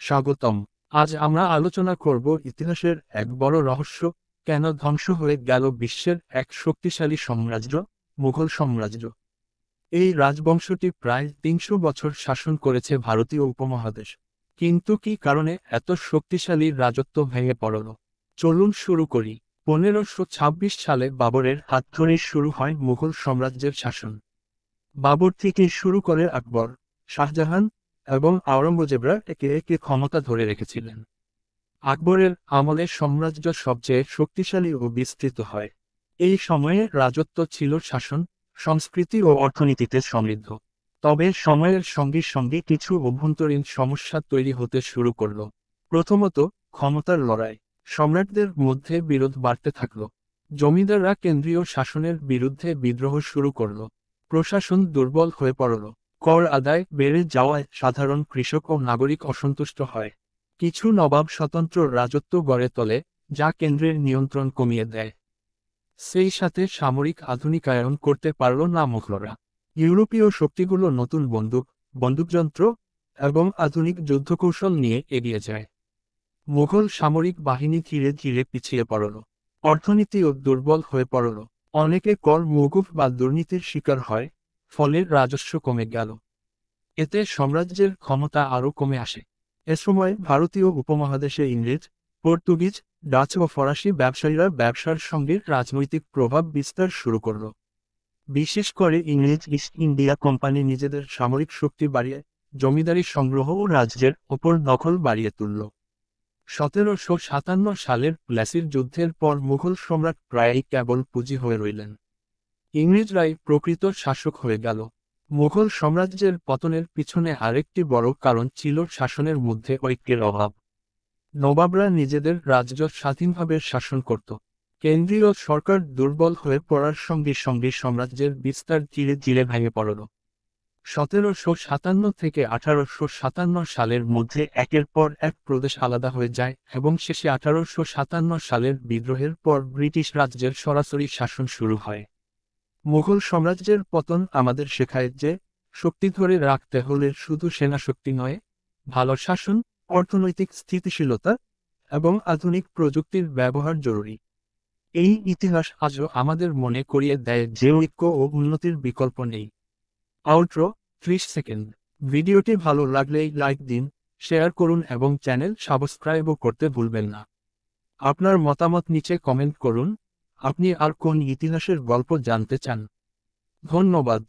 স্বাগতম। আজ আমরা আলোচনা করব ইতিহাসের এক বড় রহস্য, কেন ধ্বংস হয়ে গেল বিশ্বের এক শক্তিশালী সাম্রাজ্য, মুঘল সাম্রাজ্য। এই রাজবংশটি প্রায় ৩০০ বছর শাসন করেছে ভারতীয় উপমহাদেশ। কিন্তু কী কারণে এত শক্তিশালী রাজত্ব ভেঙে পড়ল? চলুন শুরু করি। ১৫২৬ সালে বাবরের হাত ধরেই শুরু হয় মুঘল সাম্রাজ্যের শাসন। বাবর থেকে শুরু করে আকবর, শাহজাহান এবং আওরঙ্গজেবরা একে একে ক্ষমতা ধরে রেখেছিলেন। আকবরের আমলে সাম্রাজ্য সবচেয়ে শক্তিশালী ও বিস্তৃত হয়। এই সময়ে রাজত্ব ছিল শাসন, সংস্কৃতি ও অর্থনীতিতে সমৃদ্ধ। তবে সময়ের সঙ্গে সঙ্গে কিছু অভ্যন্তরীণ সমস্যা তৈরি হতে শুরু করল। প্রথমত, ক্ষমতার লড়াই। সম্রাটদের মধ্যে বিরোধ বাড়তে থাকল। জমিদাররা কেন্দ্রীয় শাসনের বিরুদ্ধে বিদ্রোহ শুরু করল। প্রশাসন দুর্বল হয়ে পড়ল। কর আদায় বেড়ে যাওয়ায় সাধারণ কৃষক ও নাগরিক অসন্তুষ্ট হয়। কিছু নবাব স্বতন্ত্র রাজত্ব গড়ে তোলে, যা কেন্দ্রের নিয়ন্ত্রণ কমিয়ে দেয়। সেই সাথে সামরিক আধুনিকায়ন করতে পারল না মুঘলরা। ইউরোপীয় শক্তিগুলো নতুন বন্দুক, বন্দুকযন্ত্র এবং আধুনিক যুদ্ধকৌশল নিয়ে এগিয়ে যায়। মুঘল সামরিক বাহিনী ধীরে ধীরে পিছিয়ে পড়ল। অর্থনীতিও দুর্বল হয়ে পড়ল। অনেকে কর মওকুফ বা দুর্নীতির শিকার হয়, ফলে রাজস্ব কমে গেল। এতে সাম্রাজ্যের ক্ষমতা আরও কমে আসে। এ সময় ভারতীয় উপমহাদেশে ইংরেজ, পর্তুগিজ, ডাচ ও ফরাসি ব্যবসায়ীরা ব্যবসার সঙ্গে রাজনৈতিক প্রভাব বিস্তার শুরু করল। বিশেষ করে ইংরেজ ইস্ট ইন্ডিয়া কোম্পানি নিজেদের সামরিক শক্তি বাড়িয়ে জমিদারি সংগ্রহ ও রাজ্যের ওপর দখল বাড়িয়ে তুলল। ১৭৫৭ সালের প্লাসির যুদ্ধের পর মুঘল সম্রাট প্রায়ই কেবল পুঁজি হয়ে রইলেন। ইংরেজরাই প্রকৃত শাসক হয়ে গেল। মুঘল সাম্রাজ্যের পতনের পিছনে আরেকটি বড় কারণ ছিল শাসনের মধ্যে ঐক্যের অভাব। নবাবরা নিজেদের রাজ্য স্বাধীনভাবে শাসন করত। কেন্দ্রীয় সরকার দুর্বল হয়ে পড়ার সঙ্গে সঙ্গে সাম্রাজ্যের বিস্তার ধীরে ধীরে ভেঙে পড়ল। ১৭৫৭ থেকে ১৮৫৭ সালের মধ্যে একের পর এক প্রদেশ আলাদা হয়ে যায় এবং শেষে ১৮৫৭ সালের বিদ্রোহের পর ব্রিটিশ রাজ্যের সরাসরি শাসন শুরু হয়। মুঘল সাম্রাজ্যের পতন আমাদের শেখায় যে, শক্তি ধরে রাখতে হলে শুধু সেনাশক্তি নয়, ভালো শাসন, অর্থনৈতিক স্থিতিশীলতা এবং আধুনিক প্রযুক্তির ব্যবহার জরুরি। এই ইতিহাস আজও আমাদের মনে করিয়ে দেয় যে ঐক্য ও উন্নতির বিকল্প নেই। Outro, ৩০ second. ভিডিওটি ভালো লাগলে লাইক দিন, শেয়ার করুন এবং চ্যানেল সাবস্ক্রাইবও করতে ভুলবেন না। আপনার মতামত নিচে কমেন্ট করুন। আপনি আর কোন ইতিহাসের গল্প জানতে চান? ধন্যবাদ।